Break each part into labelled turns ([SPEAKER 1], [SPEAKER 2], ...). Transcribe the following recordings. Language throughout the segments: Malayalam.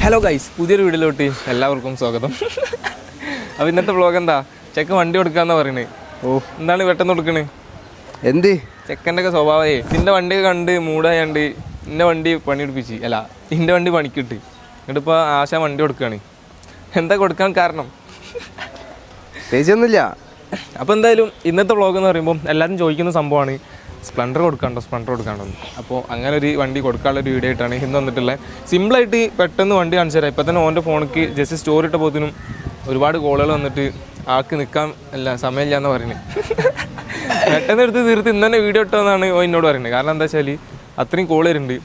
[SPEAKER 1] ഹലോ ഗൈസ്, പുതിയൊരു വീഡിയോയിലോട്ട് എല്ലാവർക്കും സ്വാഗതം. അപ്പോൾ ഇന്നത്തെ വ്ളോഗ് എന്താ, ചെക്കൻ വണ്ടി കൊടുക്കാന്ന് പറയുന്നത്. എന്താണ് പെട്ടെന്ന് കൊടുക്കണേ?
[SPEAKER 2] എന്ത്
[SPEAKER 1] ചെക്കൻ്റെ ഒക്കെ സ്വഭാവമേ, ഇതിൻ്റെ വണ്ടിയൊക്കെ കണ്ട് മൂടായാണ്ട് ഇന്ന വണ്ടി പണിയെടുപ്പിച്ച് ഇതിൻ്റെ വണ്ടി പണിക്കിട്ട് എന്നിട്ടിപ്പോൾ ആശ വണ്ടി കൊടുക്കുകയാണ്. എന്താ കൊടുക്കാൻ കാരണം?
[SPEAKER 2] പ്രത്യേകിച്ചൊന്നുമില്ല.
[SPEAKER 1] അപ്പോൾ എന്തായാലും ഇന്നത്തെ വ്ളോഗ് എന്ന് പറയുമ്പോൾ എല്ലാവരും ചോദിക്കുന്ന സംഭവമാണ് സ്പ്ലെൻഡർ കൊടുക്കാണ്ടോ. അപ്പോൾ അങ്ങനെ ഒരു വണ്ടി കൊടുക്കാനുള്ള ഒരു വീഡിയോ ആയിട്ടാണ് ഇന്ന് വന്നിട്ടുള്ളത്. സിമ്പിളായിട്ട് പെട്ടെന്ന് വണ്ടി കാണിച്ചു തരാം. ഇപ്പോൾ തന്നെ ഓൻ്റെ ഫോണിക്ക് ജസ്റ്റ് സ്റ്റോറി ഇട്ട പോത്തിനും ഒരുപാട് കോളുകൾ വന്നിട്ട് ആൾക്ക് നിൽക്കാൻ സമയമില്ല എന്ന് പറയുന്നത്. പെട്ടെന്ന് എടുത്ത് തീർത്ത് ഇന്ന് തന്നെ വീഡിയോ ഇട്ടതെന്നാണ് എന്നോട് പറയുന്നത്. കാരണം എന്താ വെച്ചാൽ അത്രയും കോൾ വരുന്നുണ്ട്.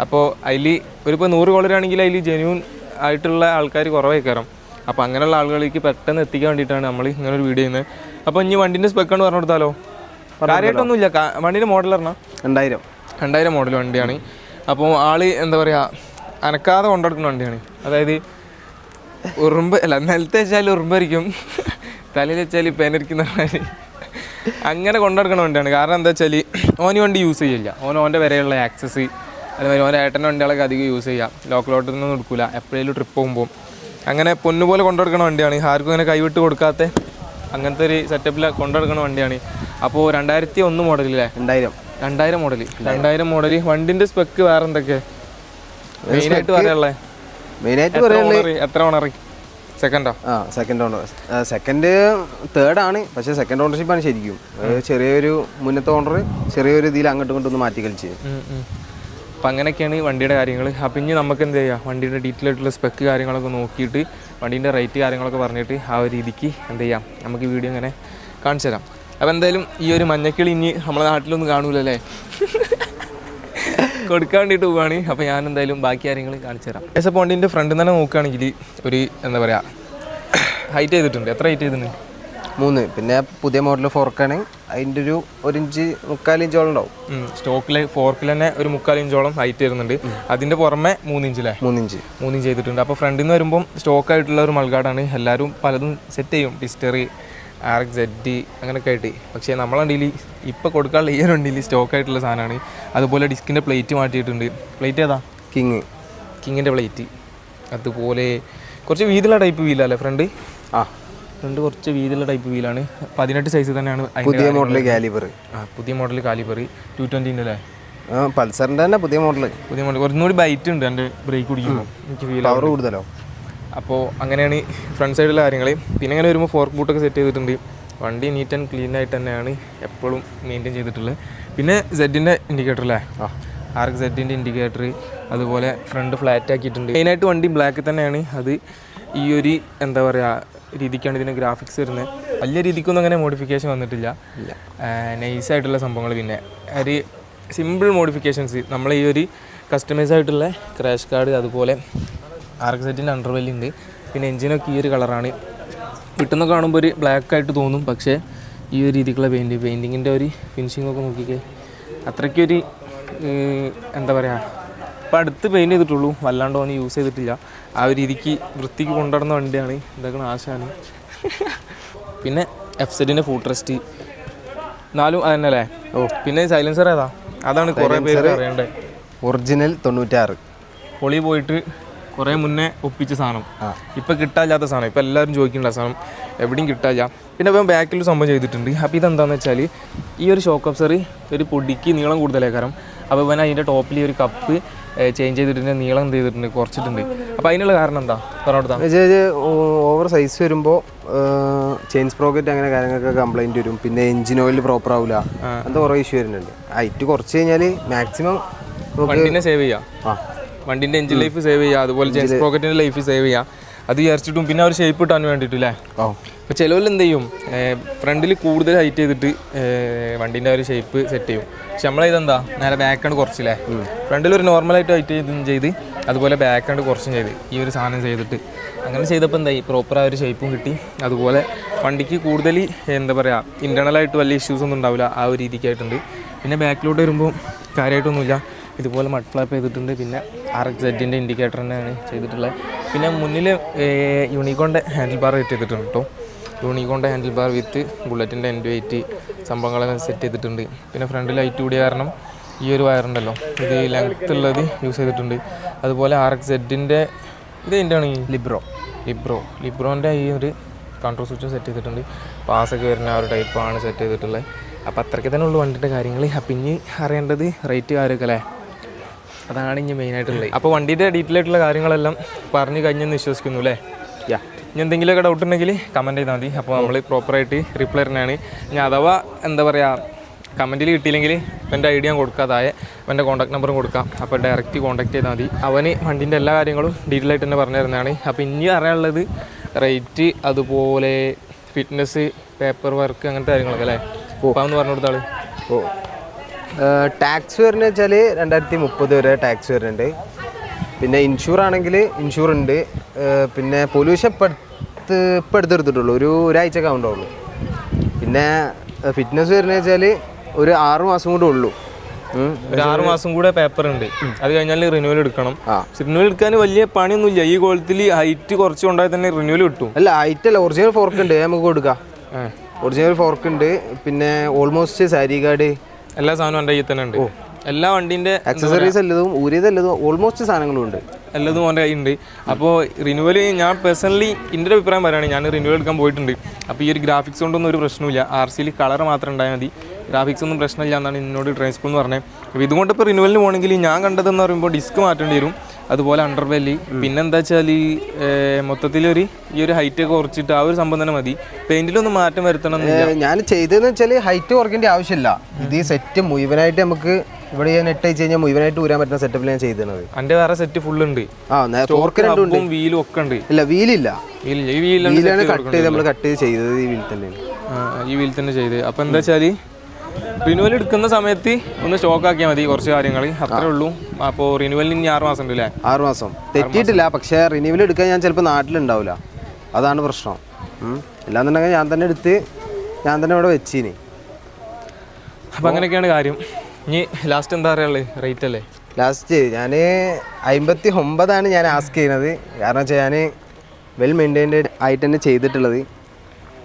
[SPEAKER 1] അപ്പോൾ അതിൽ ഇപ്പോൾ 100 കോളറാണെങ്കിൽ അതിൽ ജെന്യൂൻ ആയിട്ടുള്ള ആൾക്കാർ കുറവേ കയറും. അപ്പോൾ അങ്ങനെയുള്ള ആളുകളിലേക്ക് പെട്ടെന്ന് എത്തിക്കാൻ വേണ്ടിയിട്ടാണ് നമ്മൾ ഇങ്ങനെ ഒരു വീഡിയോ ചെയ്യുന്നത്. അപ്പോൾ ഇനി വണ്ടീൻ്റെ സ്പെക്കാണ് പറഞ്ഞു കൊടുത്താലോ? കാര്യമായിട്ടൊന്നുമില്ല. വണ്ടീൻ്റെ മോഡൽ പറഞ്ഞാൽ 2000 മോഡൽ വണ്ടിയാണ്. അപ്പോൾ ആള് എന്താ പറയുക, അനക്കാതെ കൊണ്ടുനടക്കുന്ന വണ്ടിയാണ്. അതായത് നിലത്ത് വെച്ചാൽ ഉറുമ്പായിരിക്കും, തലയിൽ വെച്ചാൽ പേനരിക്കുന്ന അങ്ങനെ കൊണ്ടുനടക്കുന്ന വണ്ടിയാണ്. കാരണം എന്താ വെച്ചാൽ ഓന് വണ്ടി യൂസ് ചെയ്യില്ല. ഓൻ്റെ വരെയുള്ള ആക്സസ്, അതുമാതിരി ഓൻ്റെ ഏട്ടൻ്റെ വണ്ടികളൊക്കെ അധികം യൂസ് ചെയ്യാം. ലോക്കലോട്ടൊന്നും എടുക്കില്ല. എപ്പോഴേലും ട്രിപ്പ് പോകുമ്പോൾ അങ്ങനെ പൊന്നുപോലെ കൊണ്ടുനടക്കുന്ന വണ്ടിയാണ്. ആർക്കും അങ്ങനെ കൈവിട്ട് കൊടുക്കാത്ത അങ്ങനത്തെ ഒരു സെറ്റപ്പിൽ കൊണ്ടുനടക്കുന്ന വണ്ടിയാണ്. അപ്പോൾ 2001 മോഡലില്ലേ? 2000 മോഡൽ വണ്ടിൻ്റെ സ്പെക്ക് വേറെ എന്തൊക്കെ മെയിനായിട്ട് പറയാനുള്ളത്? എത്ര ഓണർ?
[SPEAKER 2] സെക്കൻഡ് തേർഡ് ആണ്. പക്ഷേ സെക്കൻഡ് ഓണർഷിപ്പാണ് ശരിക്കും. ചെറിയൊരു മുന്നത്തെ ഓണർ ചെറിയൊരു ഇതിൽ അങ്ങോട്ടും ഇങ്ങോട്ടും മാറ്റി കളിച്ച്.
[SPEAKER 1] അപ്പം അങ്ങനെയൊക്കെയാണ് വണ്ടിയുടെ കാര്യങ്ങൾ. അപ്പം ഇനി നമുക്ക് എന്ത് ചെയ്യാം, വണ്ടിയുടെ ഡീറ്റെയിൽ ആയിട്ടുള്ള സ്പെക്ക് കാര്യങ്ങളൊക്കെ നോക്കിയിട്ട് വണ്ടീൻ്റെ റേറ്റ് കാര്യങ്ങളൊക്കെ പറഞ്ഞിട്ട് ആ ഒരു രീതിക്ക് എന്ത് ചെയ്യാം, നമുക്ക് വീഡിയോ ഇങ്ങനെ കാണിച്ചു തരാം. അപ്പോൾ എന്തായാലും ഈ ഒരു മഞ്ഞക്കിളി ഇനി നമ്മളെ നാട്ടിലൊന്നും കാണൂലല്ലേ, കൊടുക്കാൻ വേണ്ടിയിട്ട് പോവുകയാണ്. അപ്പോൾ ഞാൻ എന്തായാലും ബാക്കി കാര്യങ്ങൾ കാണിച്ചു തരാം. അപ്പോൾ വണ്ടീൻ്റെ ഫ്രണ്ടിൽ തന്നെ നോക്കുകയാണെങ്കിൽ ഒരു എന്താ പറയുക, ഹൈറ്റ് ചെയ്തിട്ടുണ്ട്. എത്ര ഹൈറ്റ് ചെയ്തിട്ടുണ്ട്?
[SPEAKER 2] 3. പിന്നെ പുതിയ മോഡൽ ഫോർക്കാണ്. അതിൻ്റെ ഒരു 1 ഇഞ്ച് 3/4 ഇഞ്ചോളം ഉണ്ടാവും.
[SPEAKER 1] സ്റ്റോക്കിൽ ഫോർക്കിൽ തന്നെ ഒരു 3/4 ഇഞ്ചോളം ഹൈറ്റ് വരുന്നുണ്ട്. അതിൻ്റെ പുറമെ 3 ഇഞ്ച് 3 ഇഞ്ച് ചെയ്തിട്ടുണ്ട്. അപ്പോൾ ഫ്രണ്ടിൽ നിന്ന് വരുമ്പം സ്റ്റോക്കായിട്ടുള്ള ഒരു മൾഗാർഡാണ്. എല്ലാവരും പലതും സെറ്റ് ചെയ്യും, ടിസ്റ്ററി, RX-Z അങ്ങനെയൊക്കെ ആയിട്ട്. പക്ഷേ നമ്മളെ വണ്ടിയിൽ ഇപ്പോൾ കൊടുക്കാനുള്ള ഈ ഒരു വണ്ടിയിൽ സ്റ്റോക്കായിട്ടുള്ള സാധനമാണ്. അതുപോലെ ഡിസ്കിൻ്റെ പ്ലേറ്റ് മാറ്റിയിട്ടുണ്ട്. പ്ലേറ്റ് ഏതാ? കിങ്ങിൻ്റെ പ്ലേറ്റ്. അതുപോലെ കുറച്ച് വീതിയുള്ള ടൈപ്പ് വീലല്ലേ ഫ്രണ്ട്? ഫ്രണ്ട് കുറച്ച് വീതിയുള്ള ടൈപ്പ് വീലാണ്. 18 സൈസ് തന്നെയാണ്.
[SPEAKER 2] പുതിയ മോഡൽ കാലിബർ
[SPEAKER 1] 220 അല്ലേ?
[SPEAKER 2] പൾസറിൻ്റെ തന്നെ പുതിയ മോഡൽ.
[SPEAKER 1] കുറച്ചുകൂടി ബൈറ്റ് ഉണ്ട് എൻ്റെ ബ്രേക്ക് പിടിക്കുമ്പോൾ. എനിക്ക് ഫീൽ
[SPEAKER 2] പവർ കൂടുതലോ.
[SPEAKER 1] അപ്പോൾ അങ്ങനെയാണ് ഫ്രണ്ട് സൈഡിലെ കാര്യങ്ങൾ. പിന്നെ അങ്ങനെ വരുമ്പോൾ ഫോർക്ക് ബൂട്ടൊക്കെ സെറ്റ് ചെയ്തിട്ടുണ്ട്. വണ്ടി നീറ്റ് ആൻഡ് ക്ലീൻ ആയിട്ട് തന്നെയാണ് എപ്പോഴും മെയിൻറ്റെയിൻ ചെയ്തിട്ടുള്ളത്. പിന്നെ സെഡിൻ്റെ ഇൻഡിക്കേറ്റർ അല്ലേ, RX-Z ഇൻഡിക്കേറ്റർ, അതുപോലെ ഫ്രണ്ട് ഫ്ലാറ്റ് ആക്കിയിട്ടുണ്ട്. മെയിനായിട്ട് വണ്ടി ബ്ലാക്ക് തന്നെയാണ്. അത് ഈ ഒരു എന്താ പറയുക രീതിക്കാണ് ഇതിൻ്റെ ഗ്രാഫിക്സ് വരുന്നത്. വലിയ രീതിക്കൊന്നും അങ്ങനെ മോഡിഫിക്കേഷൻ വന്നിട്ടില്ല. നൈസായിട്ടുള്ള സംഭവങ്ങൾ. പിന്നെ ഒരു സിമ്പിൾ മോഡിഫിക്കേഷൻസ് നമ്മൾ ഈ ഒരു കസ്റ്റമൈസ് ആയിട്ടുള്ള ക്രാഷ് കാർഡ്, അതുപോലെ RX-Z അണ്ടർവെല്ല് ഉണ്ട്. പിന്നെ എഞ്ചിനൊക്കെ ഈ ഒരു കളറാണ്. കിട്ടുന്ന കാണുമ്പോൾ ഒരു ബ്ലാക്ക് ആയിട്ട് തോന്നും, പക്ഷേ ഈ ഒരു രീതിക്കുള്ള പെയിൻറ്റിങ്ങിൻ്റെ ഒരു ഫിനിഷിങ്ങൊക്കെ നോക്കിക്കേ, അത്രയ്ക്കൊരു എന്താ പറയുക, ഇപ്പോൾ അടുത്ത് പെയിൻറ്റ് ചെയ്തിട്ടുള്ളൂ, വല്ലാണ്ട് ഓന് യൂസ് ചെയ്തിട്ടില്ല. ആ ഒരു രീതിക്ക് വൃത്തിക്ക് കൊണ്ടുവരുന്ന വണ്ടിയാണ്. ഇതൊക്കെ ആശാണ്. പിന്നെ FZ ഫുഡ് റെസ്റ്റ് 4 അതന്നെ അല്ലേ? പിന്നെ സൈലൻസർ ഏതാ? അതാണ് കുറേ പേര് അറിയണ്ടേ.
[SPEAKER 2] ഒറിജിനൽ 96
[SPEAKER 1] പൊളി പോയിട്ട് കുറേ മുന്നേ ഒപ്പിച്ച സാധനം. ഇപ്പം കിട്ടാനില്ലാത്ത സാധനം. ഇപ്പം എല്ലാവരും ചോദിക്കേണ്ട സാധനം എവിടെയും കിട്ടാനില്ല. പിന്നെ ഇപ്പം ബാക്കിൽ സംഭവം ചെയ്തിട്ടുണ്ട്. അപ്പോൾ ഇതെന്താണെന്ന് വെച്ചാൽ ഈ ഒരു ഷോക്ക് അബ്സർ ഒരു പൊടിക്ക് നീളം കൂടുതലേക്കാരം. അപ്പോൾ ഇവൻ അതിൻ്റെ ടോപ്പിൽ ഒരു കപ്പ് ചേഞ്ച് ചെയ്തിട്ടുണ്ട്, നീളം എന്ത് ചെയ്തിട്ടുണ്ട്, കുറച്ചിട്ടുണ്ട്. അപ്പോൾ അതിനുള്ള കാരണം എന്താ പറഞ്ഞോട്ടാ?
[SPEAKER 2] ഓവർ സൈസ് വരുമ്പോൾ ചെയിൻ സ്പ്രോക്കറ്റ് അങ്ങനെ കാര്യങ്ങളൊക്കെ കംപ്ലൈൻറ്റ് വരും. പിന്നെ എഞ്ചിൻ ഓയിൽ പ്രോപ്പർ ആവില്ല. അങ്ങനത്തെ കുറേ ഇഷ്യൂ വരുന്നുണ്ട്. ഹൈറ്റ് കുറച്ച് കഴിഞ്ഞാൽ മാക്സിമം
[SPEAKER 1] വണ്ടീനെ സേവ് ചെയ്യാം. വണ്ടിൻ്റെ എഞ്ചിൻ ലൈഫ് സേവ് ചെയ്യുക, അതുപോലെ ചെയിൻ സ്പ്രോക്കറ്റിൻ്റെ ലൈഫ് സേവ് ചെയ്യുക. അത് വിചാരിച്ചിട്ടും പിന്നെ ഒരു ഷേപ്പ് ഇട്ടാൻ വേണ്ടിയിട്ടില്ലേ. അപ്പോൾ ചിലവരിൽ എന്ത് ചെയ്യും, ഫ്രണ്ടിൽ കൂടുതൽ ഹൈറ്റ് ചെയ്തിട്ട് വണ്ടീൻ്റെ ഒരു ഷേപ്പ് സെറ്റ് ചെയ്യും. പക്ഷെ നമ്മളിതെന്താ നേരെ ബാക്കാണ്ട് കുറച്ചില്ലേ, ഫ്രണ്ടിൽ ഒരു നോർമലായിട്ട് ഹൈറ്റ് ചെയ്ത് അതുപോലെ ബാക്കാണ്ട് കുറച്ചും ചെയ്ത് ഈ ഒരു സാധനം ചെയ്തിട്ട് അങ്ങനെ ചെയ്തപ്പോൾ എന്തായി, പ്രോപ്പർ ആ ഒരു ഷേപ്പും കിട്ടി. അതുപോലെ വണ്ടിക്ക് കൂടുതൽ എന്താ പറയുക, ഇൻറ്റേർണലായിട്ട് വലിയ ഇഷ്യൂസ് ഒന്നും ഉണ്ടാവില്ല. ആ ഒരു രീതിക്കായിട്ടുണ്ട്. പിന്നെ ബാക്കിലോട്ട് വരുമ്പോൾ കാര്യമായിട്ടൊന്നുമില്ല. ഇതുപോലെ മഡ് ഫ്ലാപ്പ് ചെയ്തിട്ടുണ്ട്. പിന്നെ RX-Z ഇൻഡിക്കേറ്റർ തന്നെയാണ് ചെയ്തിട്ടുള്ളത്. പിന്നെ മുന്നിൽ യൂണിക്കോണിൻ്റെ ഹാൻഡിൽ ബാർ സെറ്റ് ചെയ്തിട്ടുണ്ട് കേട്ടോ. യൂണിക്കോണിൻ്റെ handle bar with ബുള്ളറ്റിൻ്റെ end wait സംഭവങ്ങളെല്ലാം സെറ്റ് ചെയ്തിട്ടുണ്ട്. പിന്നെ ഫ്രണ്ട് ലൈറ്റ് കൂടിയ കാരണം ഈ ഒരു വയറുണ്ടല്ലോ, ഇത് ലെങ്ത്ത് ഉള്ളത് യൂസ് ചെയ്തിട്ടുണ്ട്. അതുപോലെ RX-Z ഇത് എന്താണ്
[SPEAKER 2] ലിബ്രോൻ്റെ
[SPEAKER 1] ഈ ഒരു കൺട്രോൾ സ്വിച്ച് സെറ്റ് ചെയ്തിട്ടുണ്ട്. പാസൊക്കെ വരുന്ന ആ ഒരു ടൈപ്പാണ് സെറ്റ് ചെയ്തിട്ടുള്ളത്. അപ്പോൾ അത്രയ്ക്ക് തന്നെ ഉള്ളൂ വണ്ടിൻ്റെ കാര്യങ്ങൾ. അപ്പം ഇനി അറിയേണ്ടത് റേറ്റ് കാര്യമൊക്കെ അല്ലേ, അതാണ് ഇനി മെയിനായിട്ടുള്ളത്. അപ്പോൾ വണ്ടിയുടെ ഡീറ്റെയിൽ ആയിട്ടുള്ള കാര്യങ്ങളെല്ലാം പറഞ്ഞു കഴിഞ്ഞെന്ന് വിശ്വസിക്കുന്നു അല്ലേ. ഇനി എന്തെങ്കിലുമൊക്കെ ഡൗട്ട് ഉണ്ടെങ്കിൽ കമൻറ്റ് ചെയ്താൽ മതി. അപ്പോൾ നമ്മൾ പ്രോപ്പറായിട്ട് റിപ്ലൈ തരുന്നതാണ്. ഇനി അഥവാ എന്താ പറയുക കമൻറ്റിൽ കിട്ടിയില്ലെങ്കിൽ എൻ്റെ ഐഡിയ ഞാൻ കൊടുക്കാതായ എൻ്റെ കോൺടാക്ട് നമ്പറും കൊടുക്കാം. അപ്പോൾ ഡയറക്റ്റ് കോൺടാക്ട് ചെയ്താൽ മതി. അവന് വണ്ടിൻ്റെ എല്ലാ കാര്യങ്ങളും ഡീറ്റെയിൽ ആയിട്ട് തന്നെ പറഞ്ഞു തരുന്നതാണ്. അപ്പോൾ ഇനി അറിയാനുള്ളത് റേറ്റ്, അതുപോലെ ഫിറ്റ്നസ്, പേപ്പർ വർക്ക്, അങ്ങനത്തെ കാര്യങ്ങളൊക്കെ അല്ലേ. അപ്പോൾ അതൊന്ന് പറഞ്ഞു കൊടുത്താൾ.
[SPEAKER 2] ടാക്സ് വരുന്നത് വെച്ചാൽ 2030 വരെ ടാക്സ് വരുന്നുണ്ട്. പിന്നെ ഇൻഷൂർ ആണെങ്കിൽ ഇൻഷൂർ ഉണ്ട്. പിന്നെ പൊല്യൂഷൻ ഇപ്പോൾ എടുത്തെടുത്തിട്ടുള്ളൂ, ഒരാഴ്ചയൊക്കെ ആവുന്നുള്ളൂ. പിന്നെ ഫിറ്റ്നസ് വരുന്നത് വെച്ചാൽ ഒരു 6 മാസം കൂടെ ഉള്ളൂ.
[SPEAKER 1] ഒരു 6 മാസം കൂടെ പേപ്പർ ഉണ്ട്. അത് കഴിഞ്ഞാൽ റിന്യൂവൽ എടുക്കണം. റിന്യൂവൽ എടുക്കാൻ വലിയ പണിയൊന്നുമില്ല. ഈ കോളത്തിൽ ഹൈറ്റ് കുറച്ച് കൊണ്ടാൽ തന്നെ റിന്യൂവൽ കിട്ടും.
[SPEAKER 2] അല്ല, ഹൈറ്റ് അല്ല, ഒറിജിനൽ ഫോർക്ക് ഉണ്ട്, നമുക്ക് കൊടുക്കാം. ഒറിജിനൽ ഫോർക്ക് ഉണ്ട്. പിന്നെ ഓൾമോസ്റ്റ് സാരി ഗാർഡ്
[SPEAKER 1] എല്ലാ സാധനവും എൻ്റെ കയ്യിൽ തന്നെ ഉണ്ട്. എല്ലാ വണ്ടീൻ്റെ
[SPEAKER 2] ആക്സസറീസ് എല്ലതും ഊരിയതല്ലതും ഓൾമോസ്റ്റ് സാധനങ്ങളും ഉണ്ട്,
[SPEAKER 1] എല്ലതും എൻ്റെ കയ്യിലുണ്ട്. അപ്പോൾ റിന്യൂവൽ ഞാൻ പേഴ്സണലി എൻ്റെ ഒരു അഭിപ്രായം പറയുകയാണ്, ഞാൻ റിന്യൂവൽ എടുക്കാൻ പോയിട്ടുണ്ട്. അപ്പോൾ ഈ ഒരു ഗ്രാഫിക്സ് കൊണ്ടൊന്നും ഒരു പ്രശ്നമില്ല. RCയിൽ കളർ മാത്രം ഉണ്ടായാൽ മതി, ഗ്രാഫിക്സ് ഒന്നും പ്രശ്നമില്ല എന്നാണ് എന്നോട് ഡ്രൈവ് സ്കൂൾ എന്ന് പറഞ്ഞത്. അപ്പോൾ ഇതുകൊണ്ട് ഇപ്പോൾ റിന്യൂവലിന് പോകണമെങ്കിൽ ഞാൻ കണ്ടതെന്ന് പറയുമ്പോൾ ഡിസ്ക് മാറ്റേണ്ടി വരും, അതുപോലെ അണ്ടർവെല്ല്, പിന്നെ എന്താ വെച്ചാൽ മൊത്തത്തിലൊരു ഈ ഒരു ഹൈറ്റ് ഒക്കെ കുറച്ചിട്ട് ആ ഒരു സംഭവം തന്നെ മതി. പെയിന്റിലൊന്നും മാറ്റം വരുത്തണം എന്നില്ല.
[SPEAKER 2] ഞാൻ ചെയ്തതെന്ന് വെച്ചാൽ ഹൈറ്റ് കുറയ്ക്കേണ്ട ആവശ്യമില്ല. ഇത് ഈ സെറ്റ് മുഴുവനായിട്ട് നമുക്ക് ഇവിടെ നെറ്റ് അയച്ചു കഴിഞ്ഞാൽ മുഴുവനായിട്ട് ഊരാൻ പറ്റുന്ന സെറ്റപ്പിൽ ഞാൻ ചെയ്തത്.
[SPEAKER 1] എൻ്റെ വേറെ സെറ്റ് ഫുൾ ഉണ്ട്, വീലും ഒക്കെ ഉണ്ട്.
[SPEAKER 2] ഇല്ല, വീലില്ല,
[SPEAKER 1] ഈ വീലാണ്
[SPEAKER 2] കട്ട് ചെയ്ത് നമ്മൾ കട്ട് ചെയ്ത് ചെയ്തത് ഈ വീൽ തന്നെയാണ്.
[SPEAKER 1] ഈ വീൽ തന്നെ ചെയ്ത്. അപ്പോൾ എന്താ വെച്ചാൽ റിന്യൂവൽ എടുക്കുന്ന സമയത്ത് ഒന്ന് സ്റ്റോക്ക് ആക്കിയാൽ മതി കുറച്ച് കാര്യങ്ങൾ, അത്രേ ഉള്ളൂ. അപ്പോൾ റിന്യൂവലിന് ഇനി 6 മാസം ഉണ്ട് അല്ലേ?
[SPEAKER 2] 6 മാസം തെറ്റിയിട്ടില്ല. പക്ഷേ റിന്യൂവൽ എടുക്കാൻ ഞാൻ ചിലപ്പോൾ നാട്ടിലുണ്ടാവില്ല, അതാണ് പ്രശ്നം. അല്ലാന്നുണ്ടെങ്കിൽ ഞാൻ തന്നെ എടുത്ത് ഞാൻ തന്നെ ഇവിടെ വെച്ചിനി.
[SPEAKER 1] അപ്പോൾ അങ്ങനെയൊക്കെയാണ് കാര്യം. ഇനി ലാസ്റ്റ് എന്താ പറയുള്ളത്, റേറ്റ് അല്ലേ?
[SPEAKER 2] ലാസ്റ്റ് ഞാൻ 59 ഞാൻ ആസ്ക് ചെയ്യുന്നത്. കാരണം വെച്ചാൽ ഞാൻ വെൽ മെയിൻറ്റൈൻഡ് ആയിട്ട് തന്നെ ചെയ്തിട്ടുള്ളത്.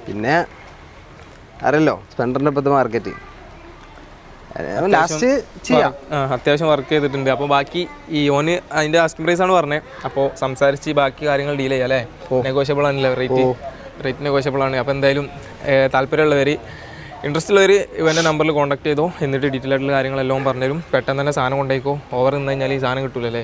[SPEAKER 2] പിന്നെ അറിയല്ലോ സ്പെൻഡറിൻ്റെ ഇപ്പോഴത്തെ മാർക്കറ്റ് ലാസ്റ്റ് ചെയ്യാം.
[SPEAKER 1] അത്യാവശ്യം വർക്ക് ചെയ്തിട്ടുണ്ട്. അപ്പോൾ ബാക്കി ഈ ഓന് അതിൻ്റെ ആസ്കിംഗ് പ്രൈസ് ആണ് പറഞ്ഞത്. അപ്പോൾ സംസാരിച്ച് ബാക്കി കാര്യങ്ങൾ ഡീൽ ചെയ്യാം അല്ലേ? നെഗോഷ്യബിൾ ആണല്ലോ റേറ്റ് നെഗോഷ്യബിൾ ആണ്. അപ്പോൾ എന്തായാലും താല്പര്യമുള്ളവർ, ഇൻട്രസ്റ്റ് ഉള്ളവർ ഇവൻ്റെ നമ്പറിൽ കോൺടാക്ട് ചെയ്തോ, എന്നിട്ട് ഡീറ്റെയിൽ ആയിട്ടുള്ള കാര്യങ്ങളെല്ലാം പറഞ്ഞുതരും. പെട്ടെന്ന് തന്നെ സാധനം കൊണ്ടേക്കോ, ഓവർ നിന്ന് കഴിഞ്ഞാൽ ഈ സാധനം കിട്ടൂലല്ലേ.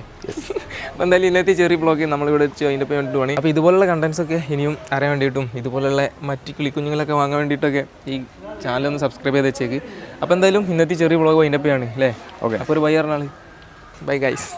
[SPEAKER 1] അപ്പോൾ എന്തായാലും ഇന്നത്തെ ചെറിയ ബ്ലോഗ് നമ്മളിവിടെ വെച്ച് അതിൻ്റെ വേണ്ടിയിട്ട് വേണം. അപ്പോൾ ഇതുപോലുള്ള കണ്ടൻസൊക്കെ ഇനിയും അറിയാൻ വേണ്ടിയിട്ടും ഇതുപോലുള്ള മറ്റ് കിളിക്കുഞ്ഞുങ്ങളൊക്കെ വാങ്ങാൻ വേണ്ടിയിട്ടൊക്കെ ഈ ചാനലൊന്ന് സബ്സ്ക്രൈബ് ചെയ്ത് വെച്ചേക്ക്. അപ്പോൾ എന്തായാലും ഇന്നത്തെ ചെറിയ ബ്ലോഗ് അതിൻ്റെ ആണ് അല്ലേ? ഓക്കെ. അപ്പോൾ ഒരു ബൈ പറഞ്ഞാൽ ബൈ ഗൈസ്.